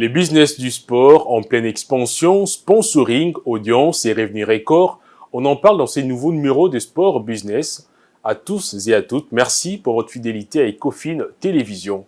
Les business du sport en pleine expansion, sponsoring, audience et revenus records, on en parle dans ces nouveaux numéros de Sport Business. À tous et à toutes, merci pour votre fidélité à Ecofin Télévision.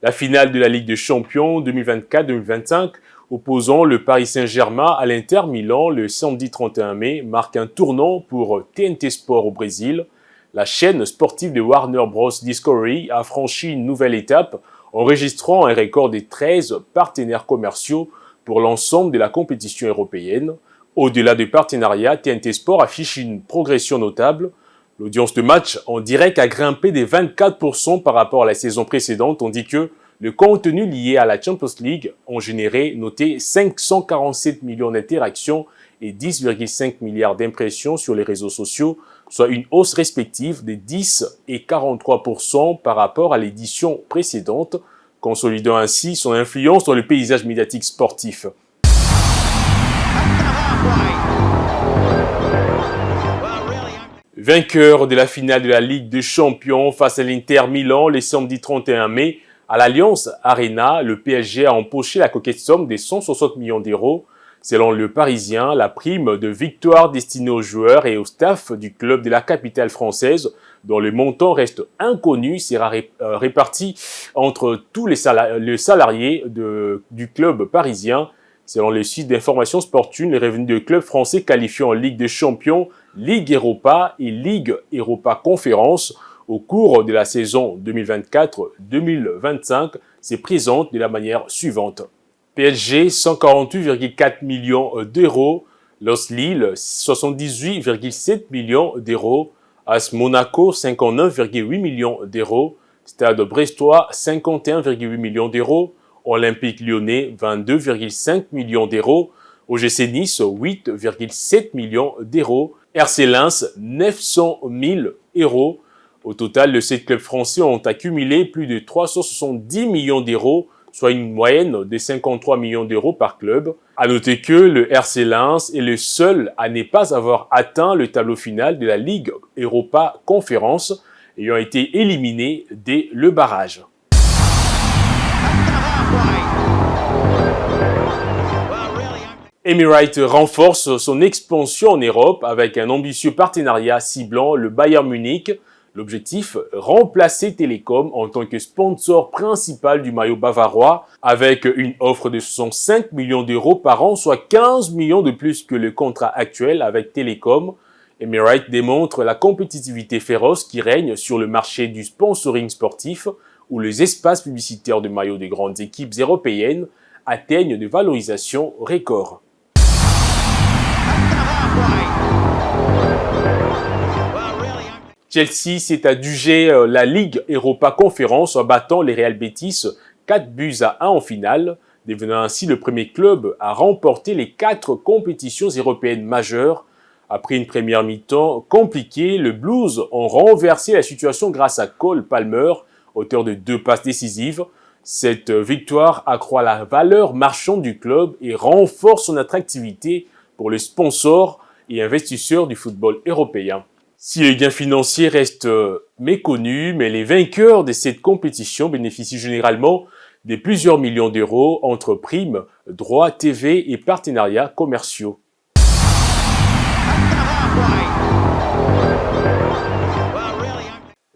La finale de la Ligue des Champions 2024-2025 opposant le Paris Saint-Germain à l'Inter Milan le samedi 31 mai marque un tournant pour TNT Sport au Brésil. La chaîne sportive de Warner Bros. Discovery a franchi une nouvelle étape enregistrant un record des 13 partenaires commerciaux pour l'ensemble de la compétition européenne. Au-delà du partenariat, TNT Sport affiche une progression notable. L'audience de match en direct a grimpé de 24% par rapport à la saison précédente, tandis que le contenu lié à la Champions League ont généré, noté 547 millions d'interactions et 10,5 milliards d'impressions sur les réseaux sociaux, soit une hausse respective de 10 et 43% par rapport à l'édition précédente, consolidant ainsi son influence dans le paysage médiatique sportif. Vainqueur de la finale de la Ligue des Champions face à l'Inter Milan le samedi 31 mai, à l'Allianz Arena, le PSG a empoché la coquette somme de 160 millions d'euros. Selon le Parisien, la prime de victoire destinée aux joueurs et au staff du club de la capitale française, dont le montant reste inconnu, sera réparti entre tous les salariés du club parisien. Selon le site d'information sportive, les revenus du club français qualifiés en Ligue des Champions, Ligue Europa et Ligue Europa Conférence au cours de la saison 2024-2025 se présentent de la manière suivante. PSG 148,4 millions d'euros, Los Lille 78,7 millions d'euros, AS Monaco 59,8 millions d'euros, Stade Brestois 51,8 millions d'euros, Olympique Lyonnais 22,5 millions d'euros, OGC Nice 8,7 millions d'euros, RC Lens 900 000 euros. Au total, les 7 clubs français ont accumulé plus de 370 millions d'euros, soit une moyenne de 53 millions d'euros par club. À noter que le RC Lens est le seul à ne pas avoir atteint le tableau final de la Ligue Europa Conférence, ayant été éliminé dès le barrage. Emirates renforce son expansion en Europe avec un ambitieux partenariat ciblant le Bayern Munich. L'objectif, remplacer Telecom en tant que sponsor principal du maillot bavarois avec une offre de 65 millions d'euros par an, soit 15 millions de plus que le contrat actuel avec Telecom. Emirates démontre la compétitivité féroce qui règne sur le marché du sponsoring sportif où les espaces publicitaires de maillots des grandes équipes européennes atteignent des valorisations records. Chelsea s'est adjugé la Ligue Europa Conférence en battant les Real Betis 4-1 en finale, devenant ainsi le premier club à remporter les 4 compétitions européennes majeures. Après une première mi-temps compliquée, les Blues ont renversé la situation grâce à Cole Palmer, auteur de 2 passes décisives. Cette victoire accroît la valeur marchande du club et renforce son attractivité pour les sponsors et investisseurs du football européen. Si les gains financiers restent méconnus, mais les vainqueurs de cette compétition bénéficient généralement de plusieurs millions d'euros entre primes, droits TV et partenariats commerciaux.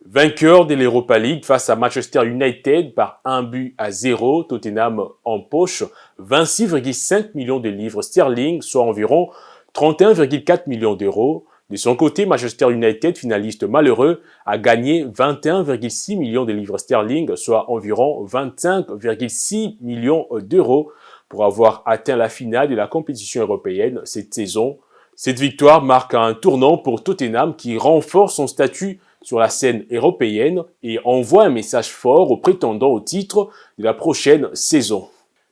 Vainqueur de l'Europa League face à Manchester United par 1-0, Tottenham empoche 26,5 millions de livres sterling, soit environ 31,4 millions d'euros. De son côté, Manchester United, finaliste malheureux, a gagné 21,6 millions de livres sterling, soit environ 25,6 millions d'euros, pour avoir atteint la finale de la compétition européenne cette saison. Cette victoire marque un tournant pour Tottenham qui renforce son statut sur la scène européenne et envoie un message fort aux prétendants au titre de la prochaine saison.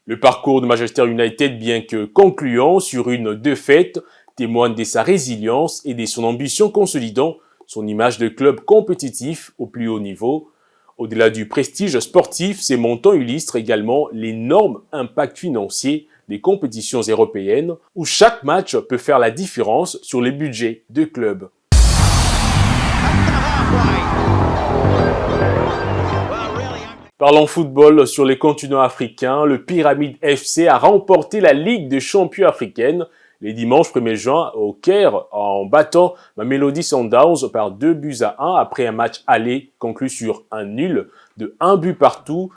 Le parcours de Manchester United, bien que concluant sur une défaite, témoigne de sa résilience et de son ambition consolidant son image de club compétitif au plus haut niveau. Au-delà du prestige sportif, ces montants illustrent également l'énorme impact financier des compétitions européennes où chaque match peut faire la différence sur les budgets de clubs. Parlons football sur les continents africains. Le Pyramide FC a remporté la Ligue des champions africaine les dimanches 1er juin au Caire en battant Mamelodi Sundowns par 2-1 après un match aller conclu sur un nul de 1 but partout.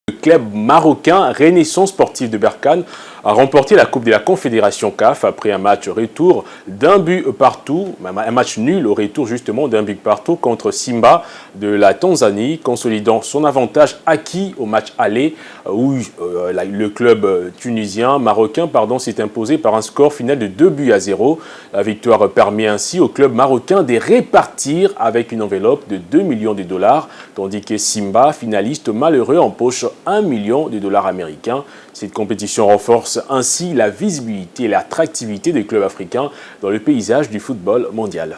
Le club marocain Renaissance Sportive de Berkane a remporté la Coupe de la Confédération CAF après un match retour d'un but partout, un match nul au retour justement d'un but partout contre Simba de la Tanzanie, consolidant son avantage acquis au match aller où le club marocain s'est imposé par un score final de 2-0. La victoire permet ainsi au club marocain de répartir avec une enveloppe de 2 millions de dollars, tandis que Simba, finaliste malheureux, empoche 1 million de dollars américains. Cette compétition renforce ainsi la visibilité et l'attractivité des clubs africains dans le paysage du football mondial.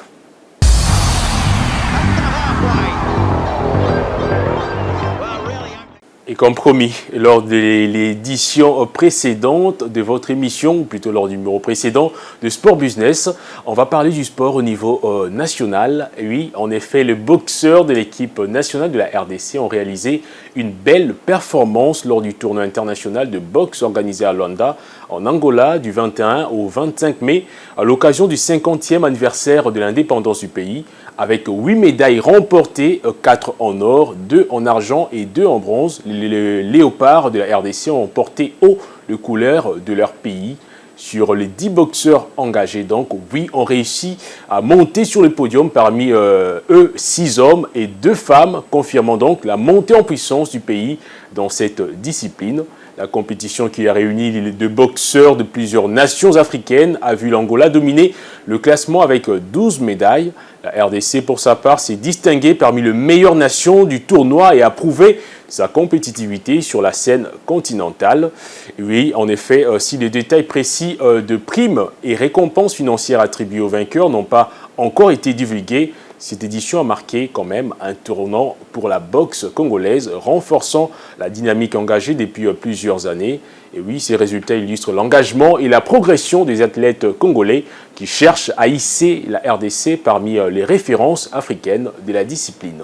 Et comme promis, lors de l'édition précédente de votre émission, ou plutôt lors du numéro précédent de Sport Business, on va parler du sport au niveau national. Et oui, en effet, les boxeurs de l'équipe nationale de la RDC ont réalisé une belle performance lors du tournoi international de boxe organisé à Luanda, en Angola, du 21 au 25 mai, à l'occasion du 50e anniversaire de l'indépendance du pays, avec 8 médailles remportées, 4 en or, 2 en argent et 2 en bronze. Les léopards de la RDC ont porté haut les couleurs de leur pays. Sur les 10 boxeurs engagés, donc, 8 ont réussi à monter sur le podium, parmi eux 6 hommes et 2 femmes, confirmant donc la montée en puissance du pays dans cette discipline. La compétition qui a réuni les 2 boxeurs de plusieurs nations africaines a vu l'Angola dominer le classement avec 12 médailles. La RDC, pour sa part, s'est distinguée parmi les meilleures nations du tournoi et a prouvé sa compétitivité sur la scène continentale. Et oui, en effet, si les détails précis de primes et récompenses financières attribuées aux vainqueurs n'ont pas encore été divulgués, cette édition a marqué quand même un tournant pour la boxe congolaise, renforçant la dynamique engagée depuis plusieurs années. Et oui, ces résultats illustrent l'engagement et la progression des athlètes congolais qui cherchent à hisser la RDC parmi les références africaines de la discipline.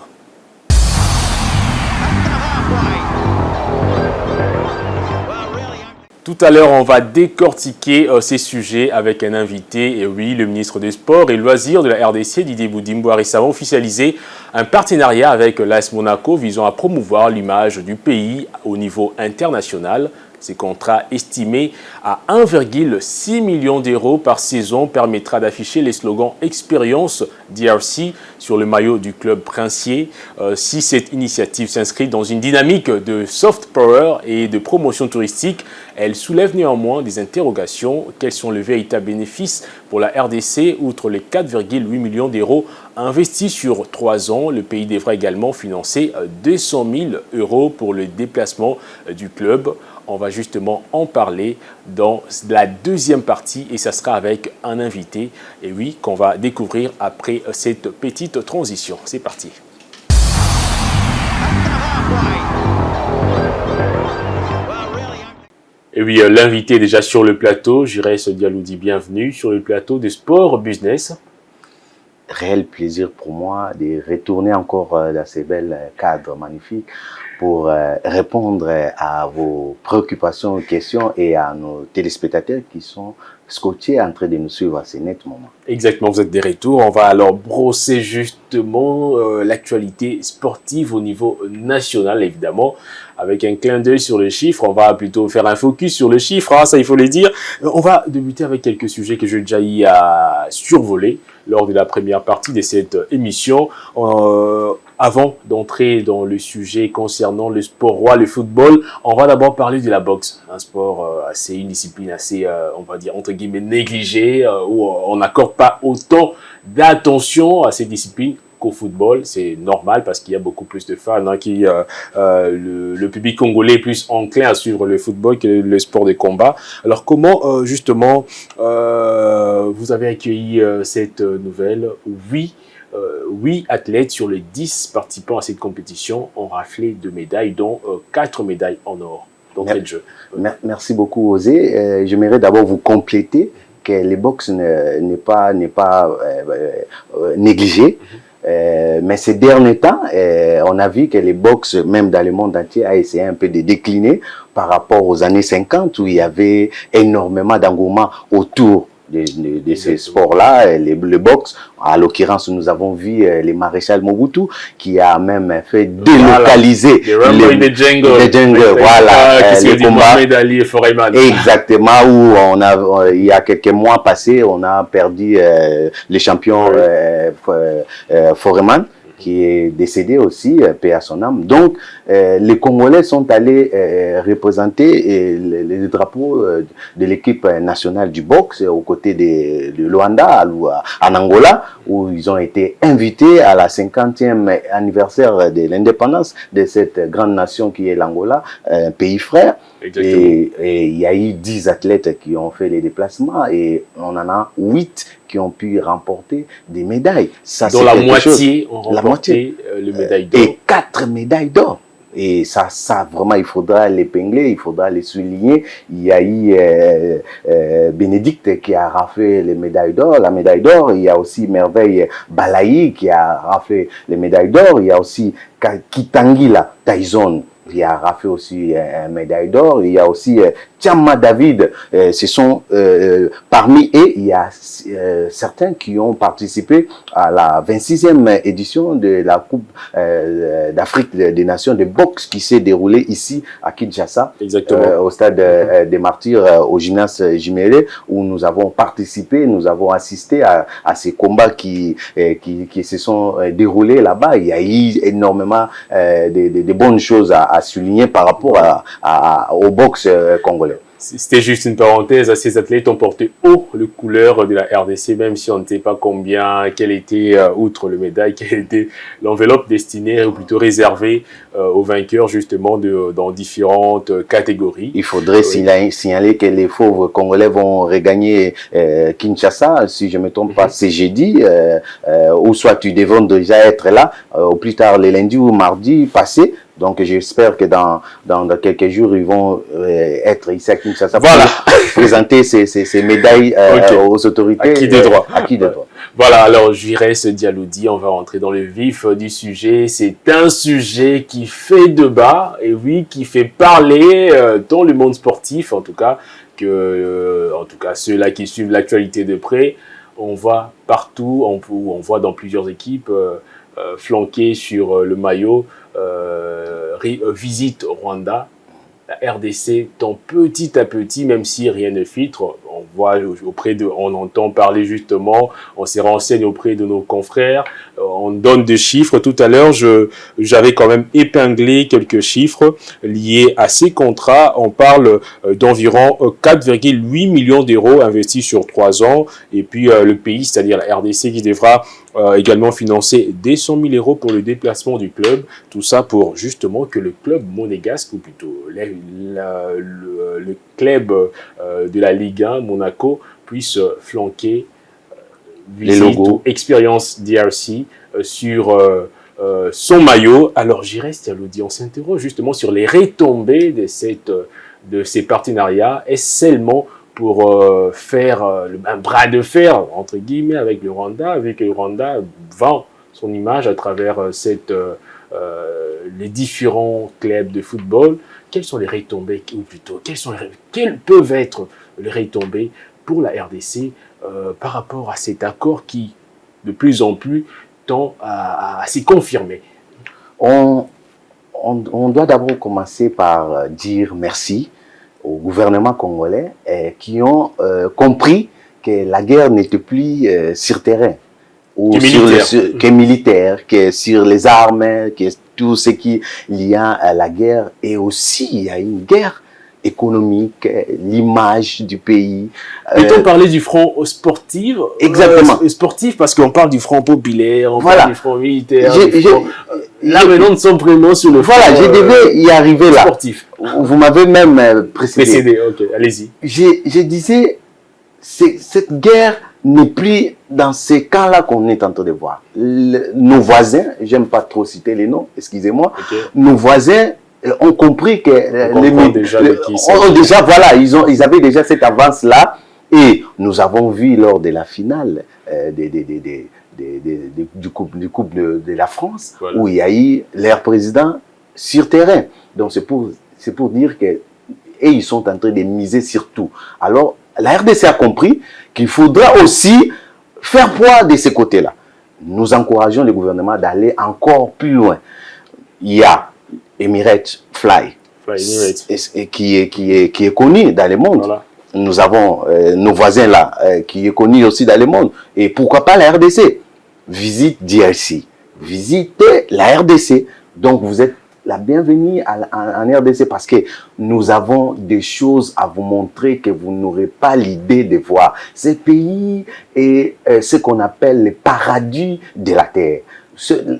Tout à l'heure, on va décortiquer ces sujets avec un invité. Et oui, le ministre des Sports et Loisirs de la RDC, Didier Boudimbo, a récemment officialisé un partenariat avec l'AS Monaco visant à promouvoir l'image du pays au niveau international. Ces contrats estimés à 1,6 million d'euros par saison permettra d'afficher les slogans Expérience DRC sur le maillot du club princier. Si cette initiative s'inscrit dans une dynamique de soft power et de promotion touristique, elle soulève néanmoins des interrogations. Quels sont les véritables bénéfices pour la RDC outre les 4,8 millions d'euros investis sur 3 ans? Le pays devra également financer 200 000 euros pour le déplacement du club. On va justement en parler dans la deuxième partie et ça sera avec un invité, et oui, qu'on va découvrir après cette petite transition. C'est parti. Et oui, l'invité est déjà sur le plateau. J'irai se Dialoudi, bienvenue sur le plateau de Sport Business. Réel plaisir pour moi de retourner encore dans ces belles cadres magnifiques pour répondre à vos préoccupations, questions et à nos téléspectateurs qui sont scotché en train de nous suivre à ces nets moments. Exactement, vous êtes des retours. On va alors brosser justement l'actualité sportive au niveau national, évidemment, avec un clin d'œil sur les chiffres. On va plutôt faire un focus sur le chiffre, hein, ça il faut le dire. On va débuter avec quelques sujets que j'ai déjà eu à survoler lors de la première partie de cette émission. Avant d'entrer dans le sujet concernant le sport roi, le football, on va d'abord parler de la boxe, un sport une discipline assez, on va dire, entre guillemets, négligée, où on n'accorde pas autant d'attention à cette discipline qu'au football. C'est normal parce qu'il y a beaucoup plus de fans, hein, le public congolais est plus enclin à suivre le football que le sport de combat. Alors comment, justement, vous avez accueilli cette nouvelle? Oui. 8 athlètes sur les 10 participants à cette compétition ont raflé de médailles, dont 4 médailles en or. Donc, quel jeu. Merci beaucoup, Osé. J'aimerais d'abord vous compléter que les box n'est pas négligé. Mais ces derniers temps, on a vu que les box, même dans le monde entier, a essayé un peu de décliner par rapport aux années 50 où il y avait énormément d'engouement autour de ces sports-là, le boxe. À l'occurrence, nous avons vu les maréchal Mobutu qui a même fait délocaliser les jungle, voilà, les combats. Exactement, où il y a quelques mois passés, on a perdu les champions Foreman, qui est décédé aussi, paix à son âme. Donc, les Congolais sont allés représenter les drapeaux de l'équipe nationale du boxe aux côtés de Luanda, en Angola, où ils ont été invités à la 50e anniversaire de l'indépendance de cette grande nation qui est l'Angola, un pays frère. Et il y a eu 10 athlètes qui ont fait les déplacements et on en a 8 qui ont pu remporter des médailles. Ça, dont la moitié ont remporté les médailles d'or. Et 4 médailles d'or. Et ça, vraiment, il faudra l'épingler, il faudra les souligner. Il y a eu Bénédicte qui a raflé les médailles d'or, la médaille d'or. Il y a aussi Merveille Balayi qui a raflé les médailles d'or. Il y a aussi Kitangila Tyson qui a raflé aussi une médaille d'or. Il y a aussi Tchama David. Ce sont parmi eux, il y a certains qui ont participé à la 26e édition de la Coupe d'Afrique des Nations de boxe qui s'est déroulée ici à Kinshasa, au stade des Martyrs, au gymnase Jiméré, où nous avons participé, nous avons assisté à ces combats qui se sont déroulés là-bas. Il y a eu énormément de bonnes choses à souligner par rapport au boxe congolais. C'était juste une parenthèse. Ces athlètes ont porté haut les couleurs de la RDC, même si on ne sait pas combien, quelle était, outre le médaille, quelle était l'enveloppe destinée ou plutôt réservée aux vainqueurs justement dans différentes catégories. Il faudrait signaler que les fauves congolais vont regagner Kinshasa, si je ne me trompe pas, c'est jeudi, ou soit tu devrais déjà être là, au plus tard le lundi ou mardi passé. Donc, j'espère que dans quelques jours, ils vont être ici à Kinshasa pour présenter ces médailles aux autorités. Acquis de droit. Acquis de droit. Voilà, alors Jires Dialoudi, on va rentrer dans le vif du sujet. C'est un sujet qui fait débat, et oui, qui fait parler dans le monde sportif, en tout cas, ceux-là qui suivent l'actualité de près. On voit partout, on voit dans plusieurs équipes flanquées sur le maillot, visite Rwanda. La RDC tend petit à petit, même si rien ne filtre, on entend parler justement, on se renseigne auprès de nos confrères, on donne des chiffres. Tout à l'heure, j'avais quand même épinglé quelques chiffres liés à ces contrats. On parle d'environ 4,8 millions d'euros investis sur 3 ans. Et puis le pays, c'est-à-dire la RDC, qui devra également financer des 100 000 euros pour le déplacement du club. Tout ça pour justement que le club monégasque, ou plutôt le club de la Ligue 1, Monaco, puisse flanquer les logos, expérience DRC sur son maillot. Alors Jires Dialoudi, on s'interroge justement sur les retombées de ces partenariats. Est-ce seulement pour faire un bras de fer, entre guillemets, avec le Rwanda, vend son image à travers les différents clubs de football? Quelles sont les retombées, ou plutôt, quelles peuvent être les retombées pour la RDC par rapport à cet accord qui, de plus en plus, tend à s'y confirmer? On doit d'abord commencer par dire merci au gouvernement congolais qui ont compris que la guerre n'était plus sur terrain, ou que militaire, que sur les armes, que tout ce qui est lié à la guerre. Et aussi, il y a une guerre économique, l'image du pays. Peut-on parler du front sportif? Exactement. Sportif, parce qu'on parle du front populaire, on voilà. parle du front militaire. Là, maintenant, nous sommes vraiment sur le front je devais y arriver là. Sportif. Vous m'avez même précédé. Ok, allez-y. Je disais, cette guerre n'est plus dans ces camps-là qu'on est en train de voir. Nos voisins, j'aime pas trop citer les noms, excusez-moi, nos voisins ont compris que voilà, ils avaient déjà cette avance-là, et nous avons vu lors de la finale du couple de la France, voilà, où il y a eu leur président sur terrain. Donc c'est pour dire que ils sont en train de miser sur tout. Alors la RDC a compris qu'il faudra aussi faire poids de ce côté-là. Nous encourageons le gouvernement d'aller encore plus loin. Il y a Emirates Fly qui est connu dans le monde. Voilà. Nous avons nos voisins là qui est connu aussi dans le monde. Et pourquoi pas la RDC? Visite DRC, visitez la RDC. Donc vous êtes la bienvenue en RDC parce que nous avons des choses à vous montrer que vous n'aurez pas l'idée de voir. Ce pays est ce qu'on appelle le paradis de la terre.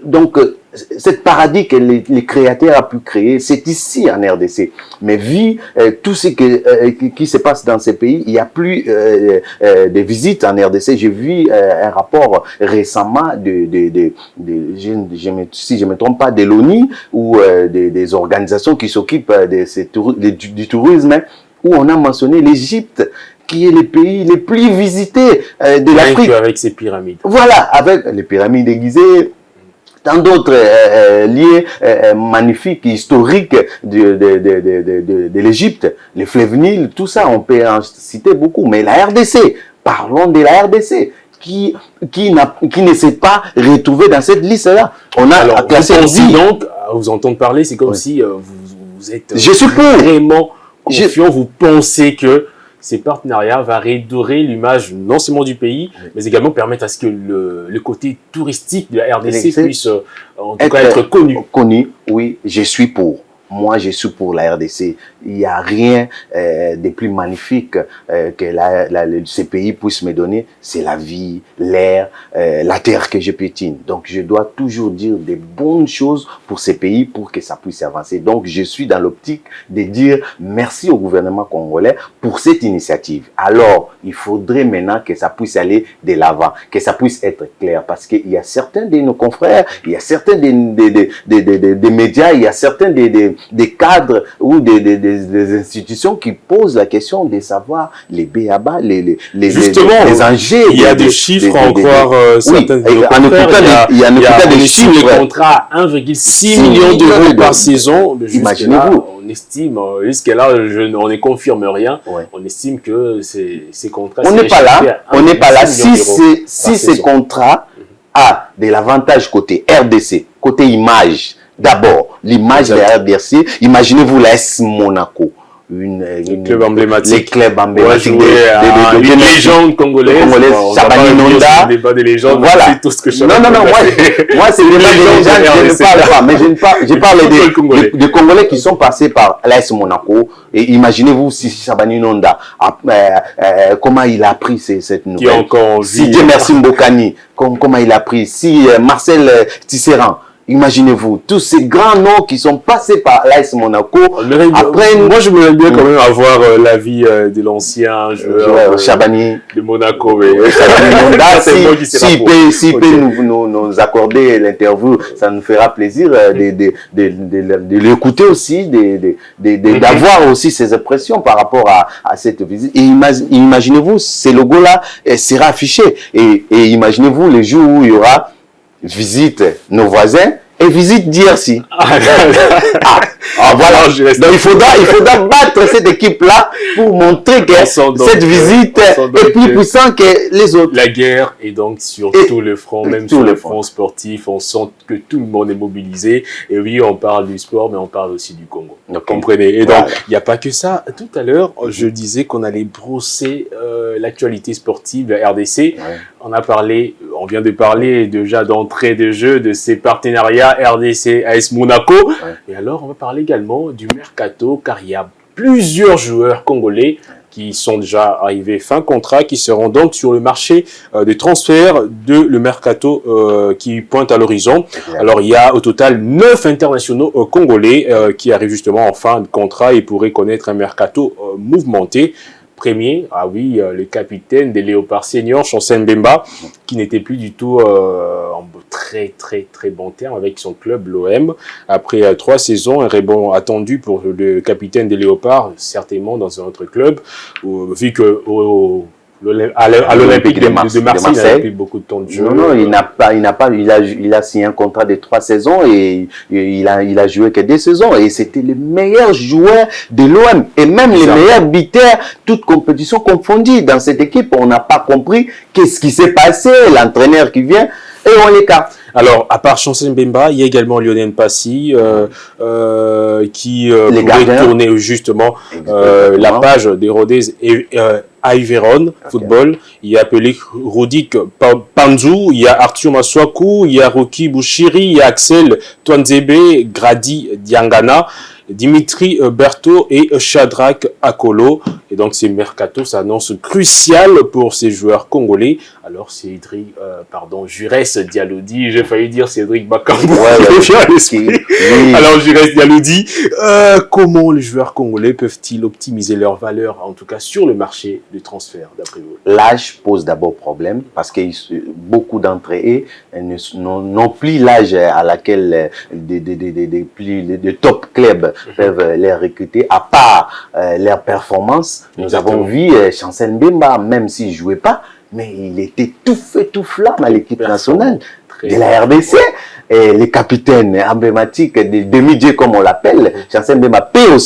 Donc, ce paradis que les créateurs ont pu créer, c'est ici en RDC. Mais vu tout ce qui se passe dans ces pays, il n'y a plus de visites en RDC. J'ai vu un rapport récemment si je ne me trompe pas, de l'ONU ou des organisations qui s'occupent du tourisme, où on a mentionné l'Égypte, qui est le pays le plus visité de l'Afrique. Avec ses pyramides. Voilà, avec les pyramides aiguisées, tant d'autres lieux magnifiques, historiques de l'Égypte, les fleuves Nil, tout ça, on peut en citer beaucoup. Mais la RDC, parlons de la RDC, qui ne s'est pas retrouvée dans cette liste-là. On a classé donc, à vous entendre parler, c'est comme si vous êtes vraiment confiant, vous pensez que ces partenariats vont redorer l'image non seulement du pays, mais également permettre à ce que le côté touristique de la RDC puisse en tout cas être connu. Connu, oui, je suis pour. Moi, je suis pour la RDC. Il n'y a rien de plus magnifique que ces pays puissent me donner. C'est la vie, l'air, la terre que je piétine. Donc, je dois toujours dire des bonnes choses pour ces pays pour que ça puisse avancer. Donc, je suis dans l'optique de dire merci au gouvernement congolais pour cette initiative. Alors, il faudrait maintenant que ça puisse aller de l'avant, que ça puisse être clair. Parce qu'il y a certains de nos confrères, il y a certains des médias, il y a certains des cadres ou des institutions qui posent la question de savoir les B.A.B.A, les enjeux. Il y a des chiffres encore, certains il y a des chiffres. Les contrats à 1,6 million d'euros par saison. Imaginez-vous. On estime, jusqu'à-là, on ne confirme rien. Ouais. On estime que ces contrats... On n'est pas là. Si ces contrats a de l'avantage côté RDC, côté image, d'abord, l'image de la RDC, imaginez-vous l'AS Monaco. Les clubs emblématiques. Les clubs emblématiques. Des légendes congolaises. Chabani Nonda. Débat des légendes. Voilà. Tout ce que je non, moi c'est des légendes, je ne parle pas. Mais je parle des Congolais qui sont passés par l'AS Monaco. Et imaginez-vous si Chabani Nonda, comment il a pris cette nouvelle. Si Dieu merci Mbokani, comment il a pris. Si Marcel Tisserand. Imaginez-vous, tous ces grands noms qui sont passés par l'AS Monaco. Moi, je me bien quand même avoir l'avis de l'ancien joueur Chabani de Monaco. S'il peut nous accorder l'interview, ça nous fera plaisir de l'écouter aussi, d'avoir aussi ses impressions par rapport à cette visite. Et imaginez-vous, ces logos-là sera affiché. Et imaginez-vous les jours où il y aura visite nos voisins et visite DRC. Ah, voilà. Donc il faudra battre cette équipe-là pour montrer que cette visite est plus puissante que les autres. La guerre est donc sur tout le front, même sur le front sportif. On sent que tout le monde est mobilisé. Et oui, on parle du sport, mais on parle aussi du Congo. Vous comprenez? Et donc, il n'y a pas que ça. Tout à l'heure, je disais qu'on allait brosser l'actualité sportive de la RDC. On vient de parler déjà d'entrée de jeu de ces partenariats RDC AS Monaco. Et alors, on va parler également du mercato, car il y a plusieurs joueurs congolais qui sont déjà arrivés fin contrat, qui seront donc sur le marché des transferts de le mercato qui pointe à l'horizon. Alors, il y a au total 9 internationaux congolais qui arrivent justement en fin de contrat et pourraient connaître un mercato mouvementé. Premier, le capitaine des Léopards seniors, Chancel Mbemba, qui n'était plus du tout en très bon terme avec son club, l'OM. Après 3 saisons, un rebond attendu pour le capitaine des Léopards, certainement dans un autre club, vu que à l'Olympique de Marseille, il n'a plus beaucoup de temps de jeu. Non, il a signé un contrat de 3 saisons et il a joué que 2 saisons et c'était le meilleur joueur de l'OM et même les meilleurs buteurs, toutes compétitions confondues dans cette équipe. On n'a pas compris qu'est-ce qui s'est passé, l'entraîneur qui vient et on l'écarte. Alors, à part Chancel Mbemba, il y a également Lionel Passy qui pourrait tourner justement la page des Rodez et Iveron Football. Il y a appelé Rudik Panzou, il y a Arthur Maswaku, il y a Roki Bouchiri, il y a Axel Twanzebe, Grady Diangana, Dimitri Berthaud et Shadrach Akolo. Et donc, ces mercato s'annonce crucial pour ces joueurs congolais. Alors, Jurès Dialodi, j'ai failli dire Cédric Bakambu. Alors, Jurès Dialodi, comment les joueurs congolais peuvent-ils optimiser leur valeur, en tout cas sur le marché du transfert, d'après vous? L'âge pose d'abord problème parce que beaucoup d'entre eux n'ont plus l'âge à laquelle des top clubs peuvent les recruter, à part leur performance. Nous avons vu Chancel Mbemba, même s'il ne jouait pas, mais il était tout feu, tout flamme à l'équipe nationale de la RDC. Et les capitaines emblématiques des demi-dieux, comme on l'appelle, Chancel Mbemba peut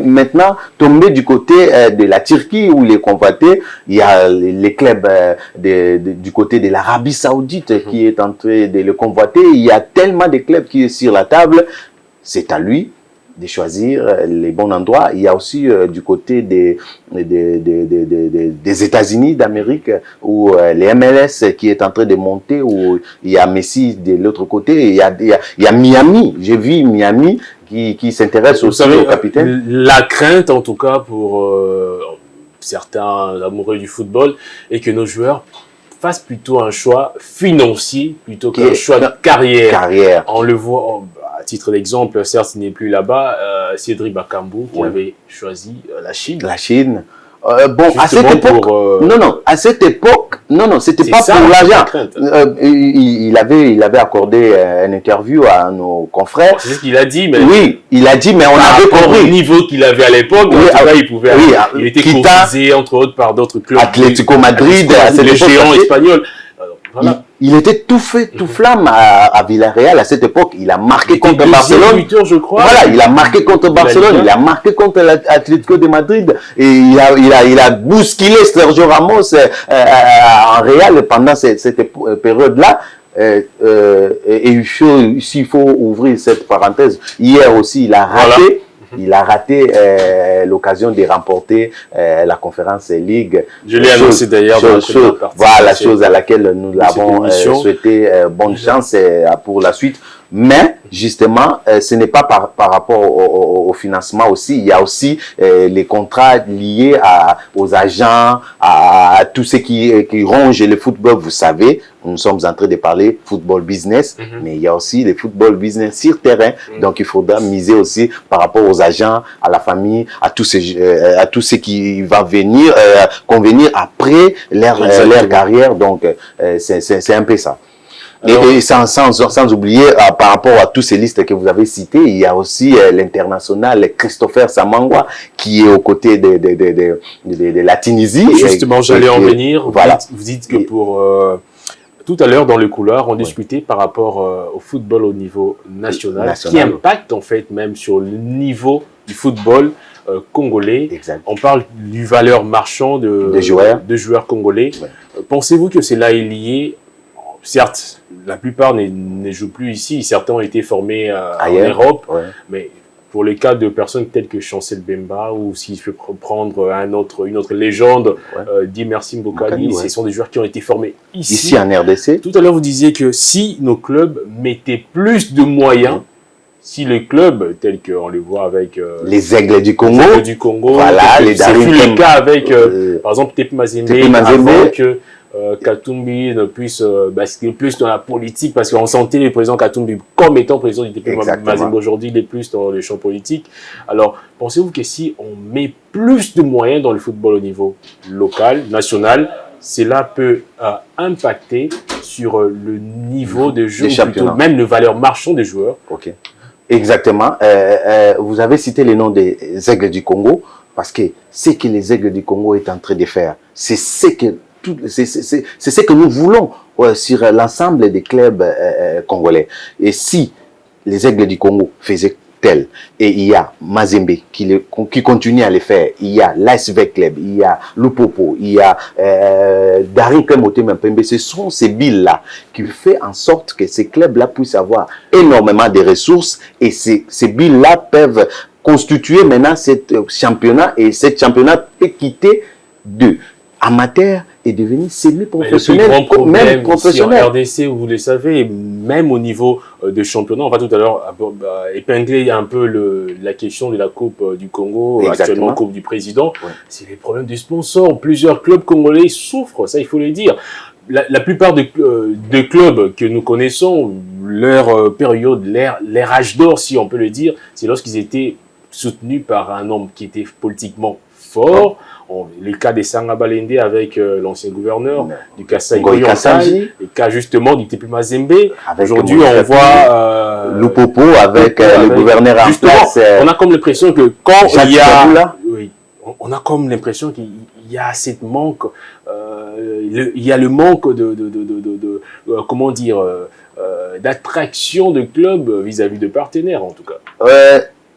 maintenant tomber du côté de la Turquie où il est convoité. Il y a les clubs du côté de l'Arabie Saoudite qui est en train de le convoiter. Il y a tellement de clubs qui sont sur la table. C'est à lui de choisir les bons endroits. Il y a aussi du côté des États-Unis d'Amérique où les MLS qui est en train de monter, où il y a Messi de l'autre côté. Il y a Miami. J'ai vu Miami qui s'intéresse aussi au capitaine. La crainte, en tout cas, pour certains amoureux du football, est que nos joueurs fassent plutôt un choix financier plutôt qu'un choix de carrière. On le voit... À titre d'exemple, certes, il n'est plus là-bas, Cédric Bakambu qui avait choisi la Chine. La Chine. À cette époque, à cette époque, c'était pas pour l'argent. Il avait accordé une interview à nos confrères. C'est ce qu'il a dit, mais oui, il a dit, mais on avait compris le niveau qu'il avait à l'époque. Il était courtisé entre autres par d'autres clubs. Atlético Madrid, les géants espagnols. Voilà. Il était tout feu, tout flamme à Villarreal à cette époque. Il a marqué contre Barcelone. Je crois. Voilà, il a marqué contre Barcelone, il a marqué contre l'Atlético de Madrid et il a bousculé Sergio Ramos en Real pendant cette période-là. Et s'il faut ouvrir cette parenthèse, hier aussi il a raté. Voilà. Il a raté l'occasion de remporter la conférence Ligue. Je l'ai annoncé d'ailleurs. Voilà, chose à laquelle nous l'avons souhaité bonne chance pour la suite. Mais justement, ce n'est pas par rapport au financement aussi. Il y a aussi les contrats liés aux agents, à tout ce qui ronge le football. Vous savez, nous sommes en train de parler football business, mais il y a aussi le football business sur terrain. Donc, il faudra miser aussi par rapport aux agents, à la famille, à tout ce qui va venir, convenir après leur carrière. Donc, c'est un peu ça. Et sans oublier, par rapport à toutes ces listes que vous avez citées, il y a aussi l'international Christopher Samangwa qui est aux côtés de la Tunisie. Justement, j'allais en venir. Voilà. Vous dites que pour Tout à l'heure, dans le couloir, on discutait par rapport au football au niveau national, qui impacte en fait même sur le niveau du football congolais. Exact. On parle du valeur marchand de joueurs congolais. Ouais. Pensez-vous que cela est lié? Certes, la plupart ne jouent plus ici. Certains ont été formés en Europe, mais pour les cas de personnes telles que Chancel Bemba, ou s'il faut prendre une autre légende, Di Merci Mbokani, ce sont des joueurs qui ont été formés ici en RDC. Tout à l'heure, vous disiez que si nos clubs mettaient plus de moyens, si les clubs tels qu'on les voit avec les Aigles du Congo, voilà, c'est le cas avec par exemple Tepe Mazembe, avant que Katumbi ne puisse basculer plus dans la politique, parce qu'on sentait le président Katumbi comme étant président du Tepe Mazembe. Aujourd'hui, il est plus dans le champ politique. Alors, pensez-vous que si on met plus de moyens dans le football au niveau local, national, cela peut impacter sur le niveau de jeu, ou plutôt même la valeur marchande des joueurs? Ok. Exactement. Vous avez cité les noms des Aigles du Congo, parce que ce que les Aigles du Congo est en train de faire, c'est ce que nous voulons sur l'ensemble des clubs congolais. Et si les Aigles du Congo faisaient tel, et il y a Mazembe qui continue à le faire, il y a l'ASV Club, il y a Lupopo, il y a Daring Motema Pembe, ce sont ces billes-là qui font en sorte que ces clubs-là puissent avoir énormément de ressources, et ces billes-là peuvent constituer maintenant ce championnat, et ce championnat peut quitter de amateur et devenir semi-professionnel, même professionnel. En RDC, vous le savez, même au niveau de championnat, on va tout à l'heure épingler un peu la question de la Coupe du Congo, actuellement Coupe du Président. C'est les problèmes de sponsors. Plusieurs clubs congolais souffrent, ça il faut le dire. La plupart des clubs que nous connaissons, leur période, leur âge d'or, si on peut le dire, c'est lorsqu'ils étaient soutenus par un homme qui était politiquement fort. Les cas des Sanga Balende avec l'ancien gouverneur du Kasaï oriental, les cas justement du Tepe Mazembe. Aujourd'hui, on voit Lupopo avec le gouverneur en place. On a comme l'impression que quand il y a... on a comme l'impression qu'il y a cette manque, il y a le manque comment dire, d'attraction de clubs vis-à-vis de partenaires en tout cas.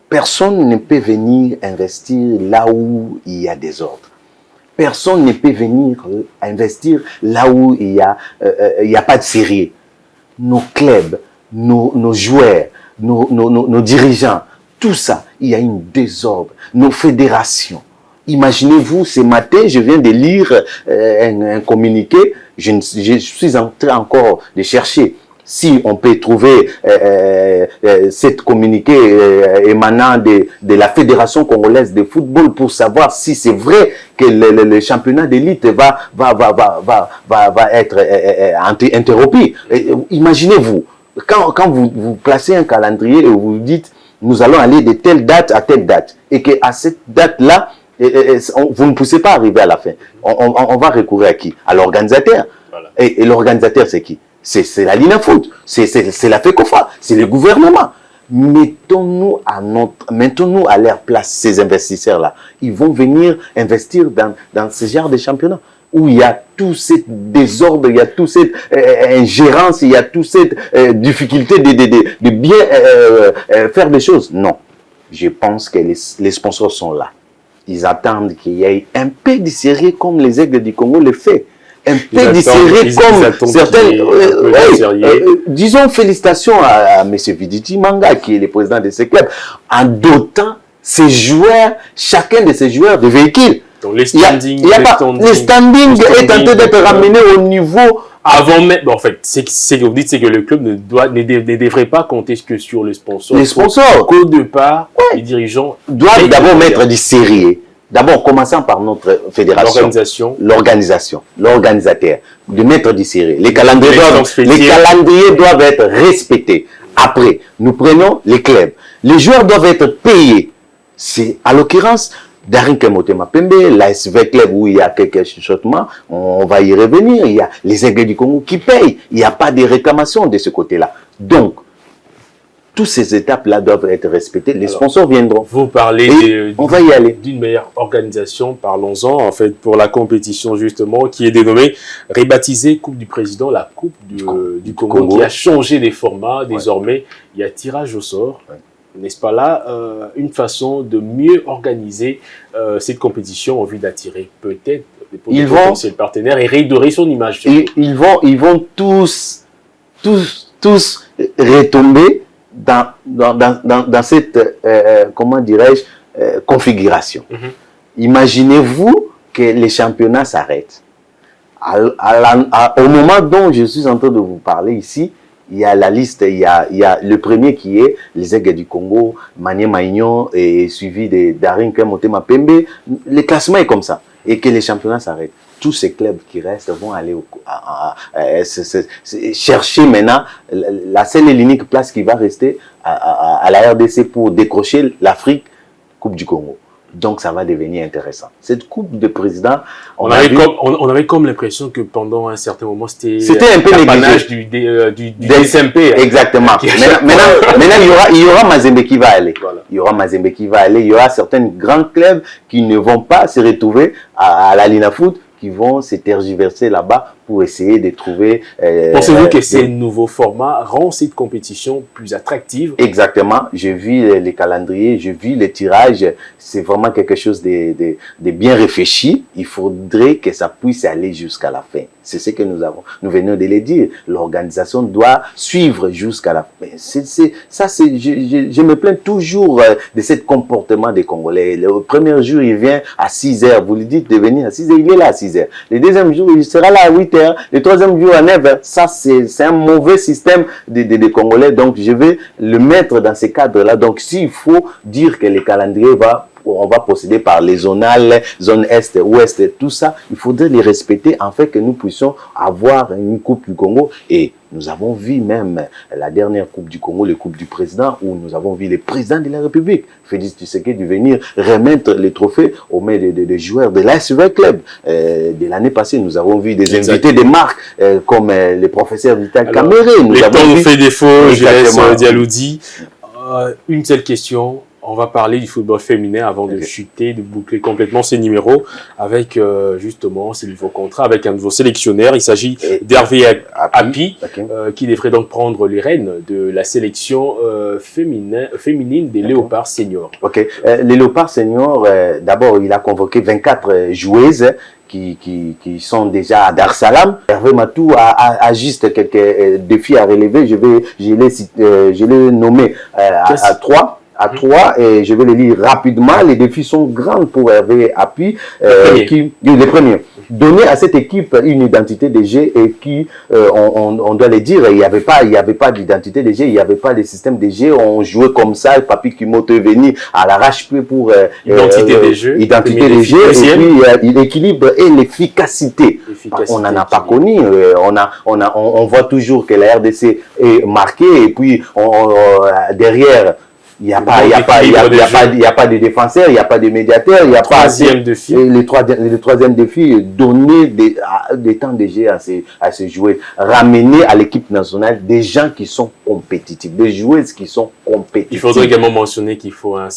Personne ne peut venir investir là où il y a des ordres. Personne ne peut venir investir là où il y a pas de sérieux. Nos clubs, nos joueurs, nos dirigeants, tout ça, il y a une désordre. Nos fédérations. Imaginez-vous, ce matin, je viens de lire un communiqué, je suis en train encore de chercher. Si on peut trouver cette communiqué émanant de la Fédération congolaise de football pour savoir si c'est vrai que le championnat d'élite va être interrompu. Imaginez-vous, quand vous placez un calendrier et vous dites nous allons aller de telle date à telle date, et qu'à cette date-là, vous ne poussez pas arriver à la fin. On va recourir à qui? À l'organisateur. Voilà. Et l'organisateur, c'est qui? C'est la Lina Foot, c'est la FECOFA, c'est le gouvernement. Mettons-nous à leur place, ces investisseurs-là. Ils vont venir investir dans ce genre de championnat où il y a tout ce désordre, il y a toute cette ingérence, il y a toute cette difficulté de bien faire des choses. Non, je pense que les sponsors sont là. Ils attendent qu'il y ait un peu de sérieux comme les Aigles du Congo le fait. Un peu de sérieux comme certains. Disons félicitations à M. Viditi Manga, qui est le président de ce club, en dotant ces joueurs, chacun de ces joueurs, de véhicules. Donc les standings, le standing est en train d'être ramené au niveau. Avant même, en fait, ce que vous dites, c'est que le club ne devrait pas compter que sur les sponsors. Les sponsors. Qu'au départ, les dirigeants doivent d'abord mettre du sérieux. D'abord, commençant par notre fédération, l'organisation, l'organisateur, de mettre du sérieux. Les calendriers doivent être respectés. Après, nous prenons les clubs. Les joueurs doivent être payés. C'est, à l'occurrence, Daring Motema Pembe, l'ASV Club où il y a quelques chuchotements, on va y revenir. Il y a les Aigles du Congo qui payent. Il n'y a pas de réclamation de ce côté-là. Donc, toutes ces étapes-là doivent être respectées. Les sponsors viendront. Vous parlez on va y aller. D'une meilleure organisation, parlons-en en fait pour la compétition justement qui est dénommée, rebaptisée Coupe du Président, la Coupe du Congo, qui a changé les formats. Désormais, il y a tirage au sort. N'est-ce pas là une façon de mieux organiser cette compétition en vue d'attirer peut-être des potentiels partenaires et redorer son image. Ils vont tous retomber dans cette, comment dirais-je, configuration. Imaginez-vous que les championnats s'arrêtent. Au moment dont je suis en train de vous parler ici, il y a la liste, il y a le premier qui est les Aigles du Congo, Maniema Maignon et suivi de Daring Motema Pembe. Le classement est comme ça. Et que les championnats s'arrêtent. Tous ces clubs qui restent vont aller chercher maintenant la seule et l'unique place qui va rester à la RDC pour décrocher l'Afrique, Coupe du Congo. Donc ça va devenir intéressant. Cette Coupe de Président, on avait comme l'impression que pendant un certain moment, c'était un peu l'apanage du SMP. Exactement. Maintenant, il y aura Mazembe qui va aller. Voilà. Il y aura Mazembe qui va aller. Il y aura certains grands clubs qui ne vont pas se retrouver à la Lina Foot, qui vont se tergiverser là-bas pour essayer de trouver... Pensez-vous que ces nouveaux formats rendent cette compétition plus attractive? Exactement. J'ai vu les calendriers, j'ai vu les tirages. C'est vraiment quelque chose de bien réfléchi. Il faudrait que ça puisse aller jusqu'à la fin. C'est ce que nous venons de le dire. L'organisation doit suivre jusqu'à la fin. Je me plains toujours de ce comportement des Congolais. Le premier jour, il vient à 6 h. Vous lui dites de venir à 6 h, il est là à 6 h. Le deuxième jour, il sera là à 8 h. Le troisième jour à 9 h. Ça, c'est un mauvais système des Congolais. Donc, je vais le mettre dans ces cadres-là. Donc, s'il faut dire que le calendrier on va procéder par les zonales, zone Est, Ouest, tout ça, il faudrait les respecter afin que nous puissions avoir une Coupe du Congo. Et nous avons vu même la dernière Coupe du Congo, la Coupe du Président, où nous avons vu le président de la République, Félix Tshisekedi, venir remettre les trophées aux mains des joueurs de l'ASV Club. De l'année passée, nous avons vu des invités de marque comme le professeur Vital Kamere. Le temps nous fait défaut, je laisse Dialoudi. Une seule question. On va parler du football féminin avant de chuter, de boucler complètement ces numéros avec justement ces nouveaux contrats, avec un nouveau sélectionneur. Il s'agit d'Hervé Api, qui devrait donc prendre les rênes de la sélection féminine des Léopards Seniors. Ok, les Léopards Seniors, d'abord, il a convoqué 24 joueuses qui sont déjà à Dar es Salaam. Hervé Matou a juste quelques défis à relever. Je l'ai nommé à 3. Et je vais les lire rapidement. Les défis sont grands pour Hervé Api. Les premiers. Donner à cette équipe une identité de jeu et qui, on doit le dire, il n'y avait pas d'identité de jeu, il n'y avait pas de système de jeu. On jouait comme ça. Papi Kimoto est venu à l'arrache-pied pour identité des jeux, et puis l'équilibre et l'efficacité. On n'en a pas connu. On voit toujours que la RDC est marquée et puis derrière. Il n'y a pas de défenseur, il n'y a pas de médiateur, il n'y a pas le troisième défi, donner des temps de jeu à ces joueurs, ramener à l'équipe nationale des gens qui sont compétitifs, des joueuses qui sont compétitifs. Il faudrait également mentionner qu'il faut un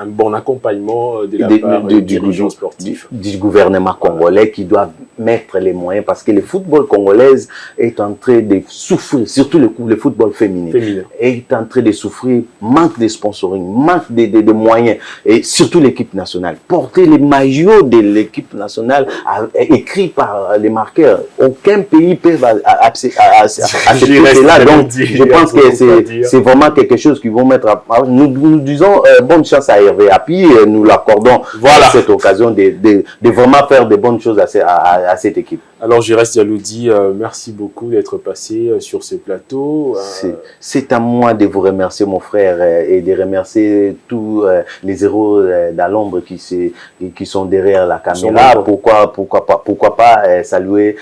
bon accompagnement de la part du dirigeant sportif. Du gouvernement congolais qui doit mettre les moyens parce que le football congolais est en train de souffrir, surtout le football féminin, est en train de souffrir, manque de sponsoring, manque de moyens et surtout l'équipe nationale. Porter les maillots de l'équipe nationale écrits par les marqueurs. Aucun pays peut accepter là. Donc, je pense que c'est vraiment quelque chose qu'ils vont mettre nous disons bonne chance à Hervé Api et nous l'accordons cette occasion de vraiment faire de bonnes choses à cette équipe. Alors, Giresse Dialoudi, merci beaucoup d'être passé sur ce plateau. C'est à moi de vous remercier, mon frère, et de remercier tous les héros dans l'ombre qui sont derrière la caméra. Pourquoi pas saluer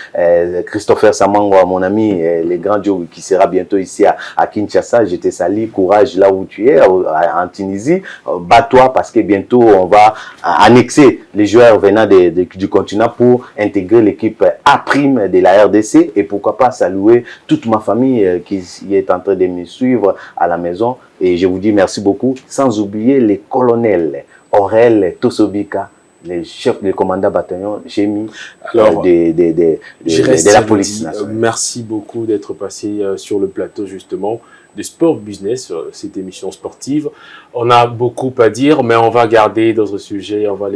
Christopher Samangwa, mon ami, le grand Dieu qui sera bientôt ici à Kinshasa. Je te salue, courage là où tu es, en Tunisie. Bats-toi parce que bientôt on va annexer les joueurs venant du continent pour intégrer l'équipe A Prime de la RDC et pourquoi pas saluer toute ma famille qui est en train de me suivre à la maison. Et je vous dis merci beaucoup, sans oublier les colonels Aurel Tosobika, le chef du commandant bataillon GMI de la police nationale. Merci beaucoup d'être passé sur le plateau justement de Sport Business, cette émission sportive. On a beaucoup à dire, mais on va garder d'autres sujets, on va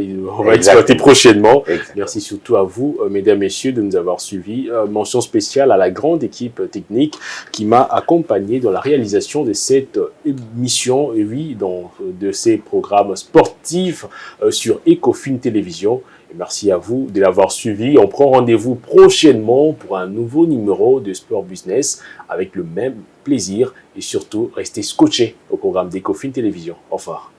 exploiter prochainement. Exactement. Merci surtout à vous, mesdames, messieurs, de nous avoir suivis. Mention spéciale à la grande équipe technique qui m'a accompagné dans la réalisation de cette émission, et oui, de ces programmes sportifs sur Ecofin Télévision. Et merci à vous de l'avoir suivi. On prend rendez-vous prochainement pour un nouveau numéro de Sport Business avec le même plaisir et surtout restez scotchés au programme d'Ecofin Télévision. Au revoir.